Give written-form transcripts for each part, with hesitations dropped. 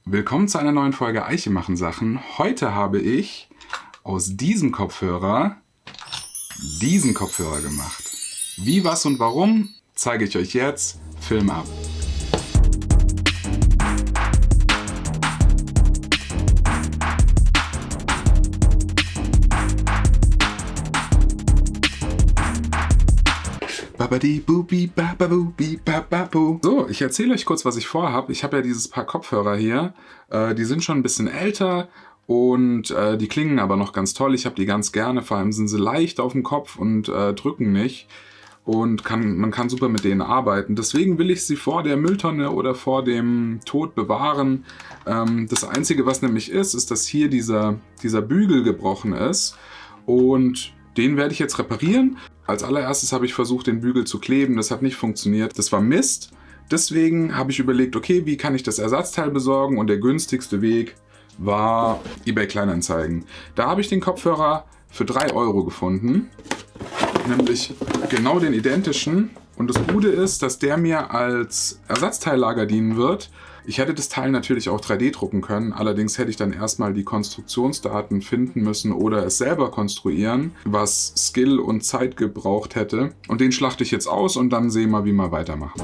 Willkommen zu einer neuen Folge Eiche machen Sachen. Heute habe ich aus diesem Kopfhörer diesen Kopfhörer gemacht. Wie, was und warum, zeige ich euch jetzt. Film ab. So, ich erzähle euch kurz, was ich vorhabe. Ich habe ja dieses Paar Kopfhörer hier. Die sind schon ein bisschen älter und die klingen aber noch ganz toll. Ich habe die ganz gerne. Vor allem sind sie leicht auf dem Kopf und drücken nicht. Und man kann super mit denen arbeiten. Deswegen will ich sie vor der Mülltonne oder vor dem Tod bewahren. Das Einzige, was nämlich ist, dass hier dieser Bügel gebrochen ist. Und den werde ich jetzt reparieren. Als allererstes habe ich versucht, den Bügel zu kleben. Das hat nicht funktioniert. Das war Mist. Deswegen habe ich überlegt, okay, wie kann ich das Ersatzteil besorgen? Und der günstigste Weg war eBay Kleinanzeigen. Da habe ich den Kopfhörer für 3 € gefunden. Nämlich genau den identischen. Und das Gute ist, dass der mir als Ersatzteillager dienen wird. Ich hätte das Teil natürlich auch 3D drucken können, allerdings hätte ich dann erstmal die Konstruktionsdaten finden müssen oder es selber konstruieren, was Skill und Zeit gebraucht hätte. Und den schlachte ich jetzt aus und dann sehen wir, wie wir weitermachen.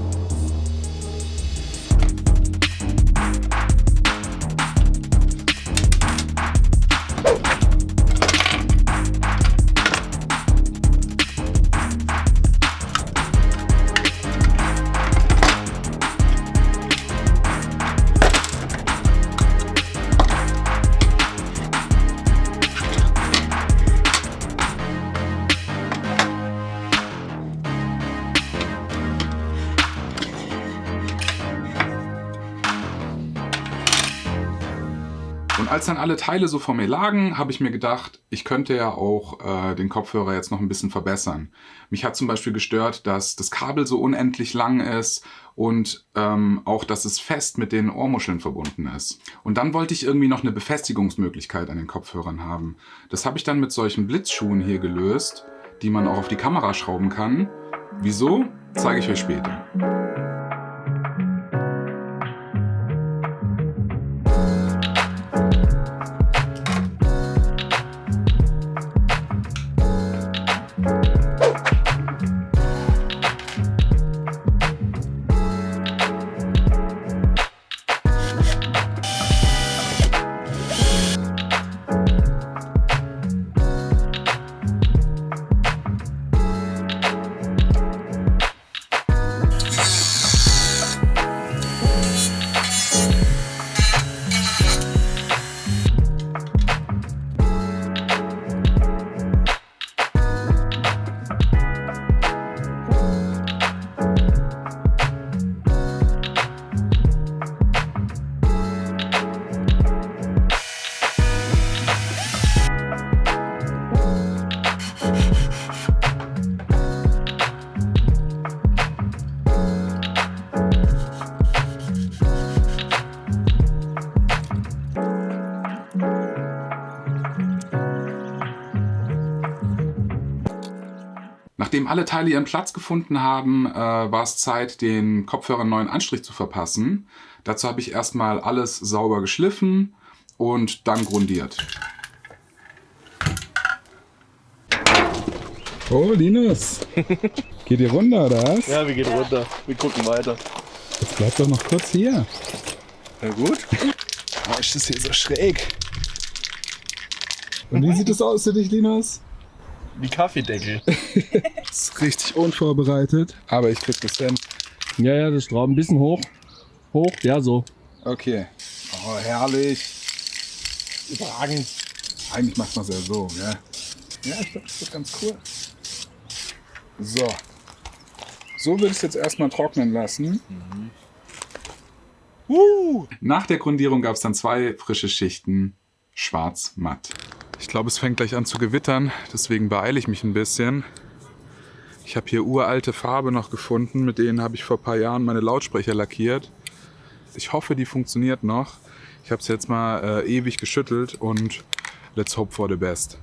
Und als dann alle Teile so vor mir lagen, habe ich mir gedacht, ich könnte ja auch den Kopfhörer jetzt noch ein bisschen verbessern. Mich hat zum Beispiel gestört, dass das Kabel so unendlich lang ist und auch, dass es fest mit den Ohrmuscheln verbunden ist. Und dann wollte ich irgendwie noch eine Befestigungsmöglichkeit an den Kopfhörern haben. Das habe ich dann mit solchen Blitzschuhen hier gelöst, die man auch auf die Kamera schrauben kann. Wieso? Zeige ich euch später. Nachdem alle Teile ihren Platz gefunden haben, war es Zeit, den Kopfhörern einen neuen Anstrich zu verpassen. Dazu habe ich erstmal alles sauber geschliffen und dann grundiert. Oh, Linus. Geht ihr runter, oder was? Ja, wir gehen runter. Wir gucken weiter. Jetzt bleibt doch noch kurz hier. Na gut. Oh, ist das hier so schräg. Und wie sieht das aus für dich, Linus? Wie Kaffeedeckel. Das ist richtig unvorbereitet, aber ich krieg das hin. Ja, das Schrauben ein bisschen hoch. Hoch, ja, so. Okay. Oh, herrlich. Überragend. Eigentlich macht man es ja so, gell? Ja, ich glaube, das wird ganz cool. So. So würde ich es jetzt erstmal trocknen lassen. Nach der Grundierung gab es dann 2 frische Schichten schwarz-matt. Ich glaube, es fängt gleich an zu gewittern, deswegen beeile ich mich ein bisschen. Ich habe hier uralte Farbe noch gefunden, mit denen habe ich vor ein paar Jahren meine Lautsprecher lackiert. Ich hoffe, die funktioniert noch. Ich habe es jetzt mal ewig geschüttelt und let's hope for the best.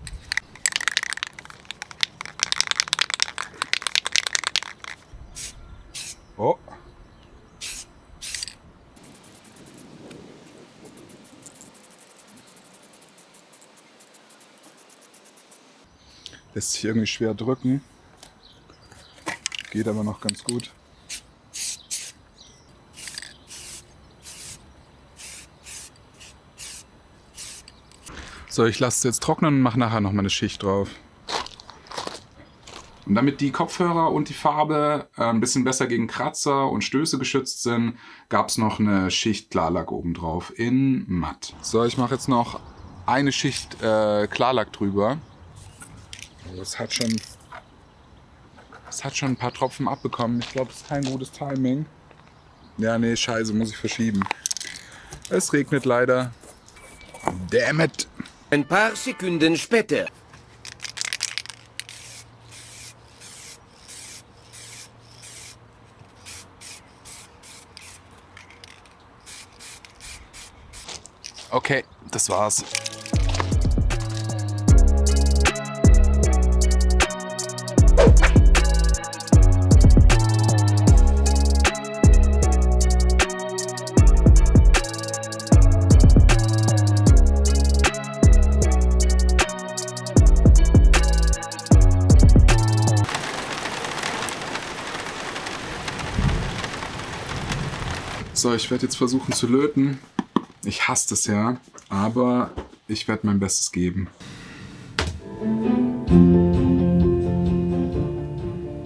Oh. Lässt sich irgendwie schwer drücken. Geht aber noch ganz gut. So, ich lasse es jetzt trocknen und mache nachher noch mal eine Schicht drauf. Und damit die Kopfhörer und die Farbe ein bisschen besser gegen Kratzer und Stöße geschützt sind, gab es noch eine Schicht Klarlack oben drauf in matt. So, ich mache jetzt noch eine Schicht Klarlack drüber. Es hat schon ein paar Tropfen abbekommen. Ich glaube, es ist kein gutes Timing. Ja, nee, scheiße, muss ich verschieben. Es regnet leider. Damn it! Ein paar Sekunden später. Okay, das war's. So, ich werde jetzt versuchen zu löten. Ich hasse das ja, aber ich werde mein Bestes geben.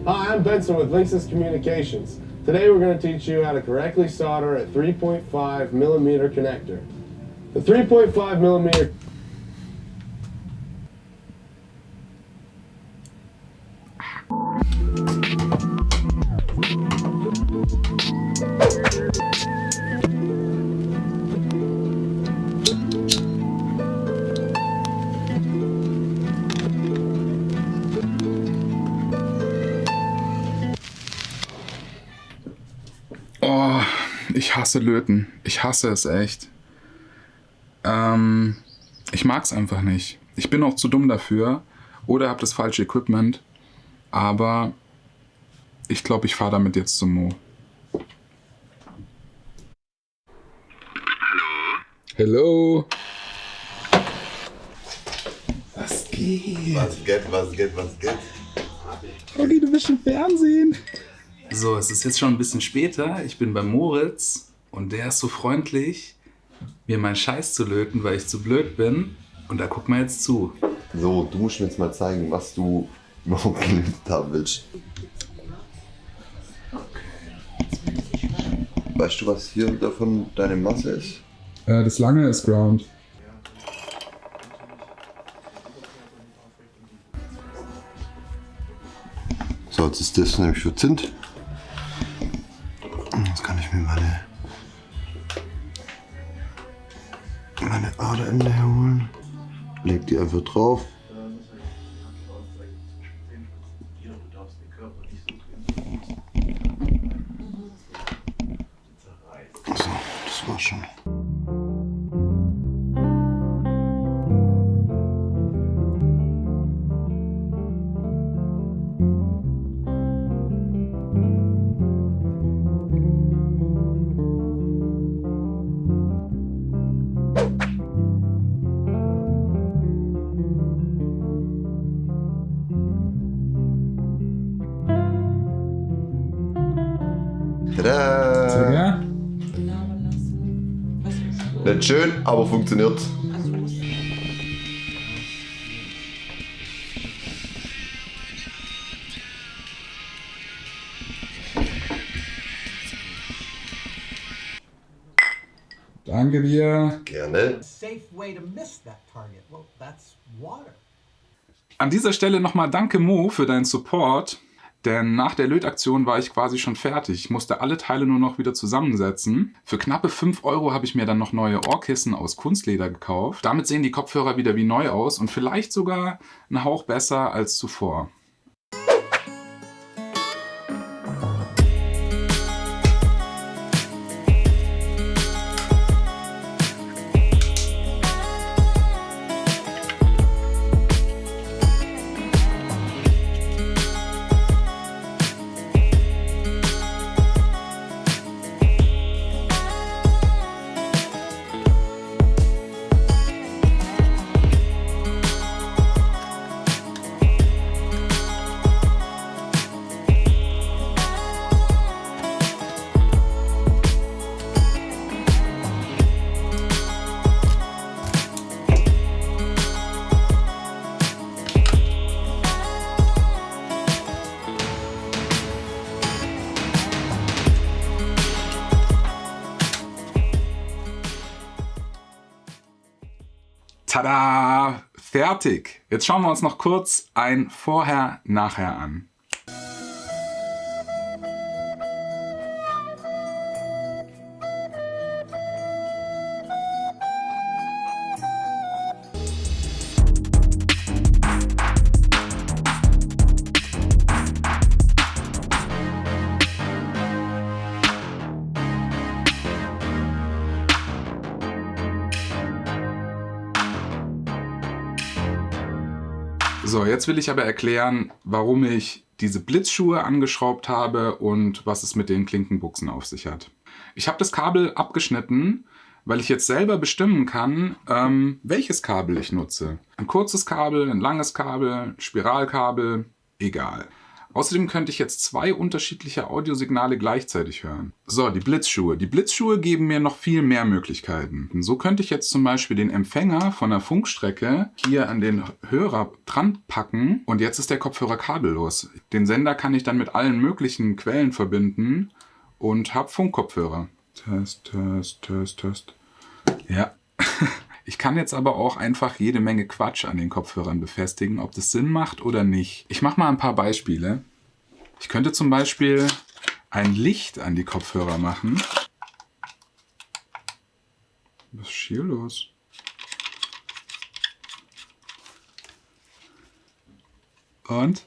Hi, I'm Benson with Linksys Communications. Today we're going to teach you how to correctly solder a 3.5 millimeter connector. The 3.5 millimeter Oh, ich hasse Löten. Ich hasse es echt. Ich mag es einfach nicht. Ich bin auch zu dumm dafür oder habe das falsche Equipment. Aber ich glaube, ich fahre damit jetzt zum Mo. Hallo. Was geht? Was geht? Okay, du bist im Fernsehen. So, es ist jetzt schon ein bisschen später. Ich bin bei Moritz und der ist so freundlich, mir meinen Scheiß zu löten, weil ich zu blöd bin. Und da guck mal jetzt zu. So, du musst mir jetzt mal zeigen, was du überhaupt gelötet haben willst. Weißt du, was hier davon deine Masse ist? Das lange ist Ground. So, jetzt ist das nämlich für Zint. Jetzt kann ich mir meine Aderende herholen. Leg die einfach drauf. So, das war's schon. Tada! Ja? Nicht schön, aber funktioniert. Danke dir. Gerne. Safe way to miss that target. Well, that's water. An dieser Stelle nochmal danke Mo für deinen Support, denn nach der Lötaktion war ich quasi schon fertig. Ich musste alle Teile nur noch wieder zusammensetzen. Für knappe 5 € habe ich mir dann noch neue Ohrkissen aus Kunstleder gekauft. Damit sehen die Kopfhörer wieder wie neu aus und vielleicht sogar einen Hauch besser als zuvor. Tada! Fertig! Jetzt schauen wir uns noch kurz ein Vorher-Nachher an. So, jetzt will ich aber erklären, warum ich diese Blitzschuhe angeschraubt habe und was es mit den Klinkenbuchsen auf sich hat. Ich habe das Kabel abgeschnitten, weil ich jetzt selber bestimmen kann, welches Kabel ich nutze. Ein kurzes Kabel, ein langes Kabel, ein Spiralkabel, egal. Außerdem könnte ich jetzt 2 unterschiedliche Audiosignale gleichzeitig hören. So, die Blitzschuhe. Die Blitzschuhe geben mir noch viel mehr Möglichkeiten. So könnte ich jetzt zum Beispiel den Empfänger von der Funkstrecke hier an den Hörer dran packen und jetzt ist der Kopfhörer kabellos. Den Sender kann ich dann mit allen möglichen Quellen verbinden und habe Funkkopfhörer. Test, Test, Test, Test. Ja. Ich kann jetzt aber auch einfach jede Menge Quatsch an den Kopfhörern befestigen, ob das Sinn macht oder nicht. Ich mache mal ein paar Beispiele. Ich könnte zum Beispiel ein Licht an die Kopfhörer machen. Was ist hier los? Und?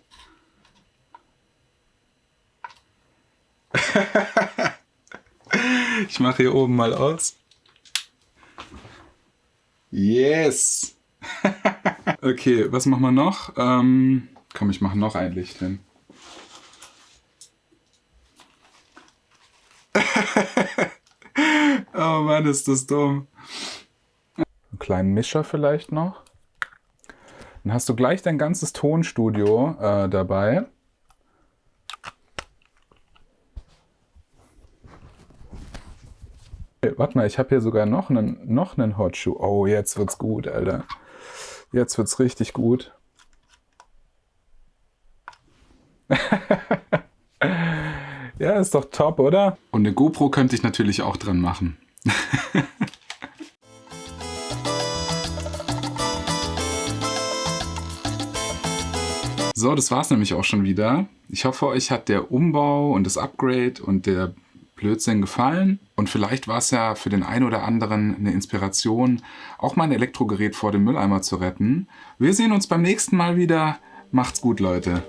Ich mache hier oben mal aus. Yes! Okay, was machen wir noch? Komm, ich mache noch ein Licht hin. Oh Mann, ist das dumm. Einen kleinen Mischer vielleicht noch. Dann hast du gleich dein ganzes Tonstudio dabei. Warte mal, ich habe hier sogar noch einen Hot Shoe. Oh, jetzt wird's gut, Alter. Jetzt wird's richtig gut. Ja, ist doch top, oder? Und eine GoPro könnte ich natürlich auch dran machen. So, das war's nämlich auch schon wieder. Ich hoffe, euch hat der Umbau und das Upgrade und der Blödsinn gefallen. Und vielleicht war es ja für den einen oder anderen eine Inspiration, auch mal ein Elektrogerät vor dem Mülleimer zu retten. Wir sehen uns beim nächsten Mal wieder. Macht's gut, Leute.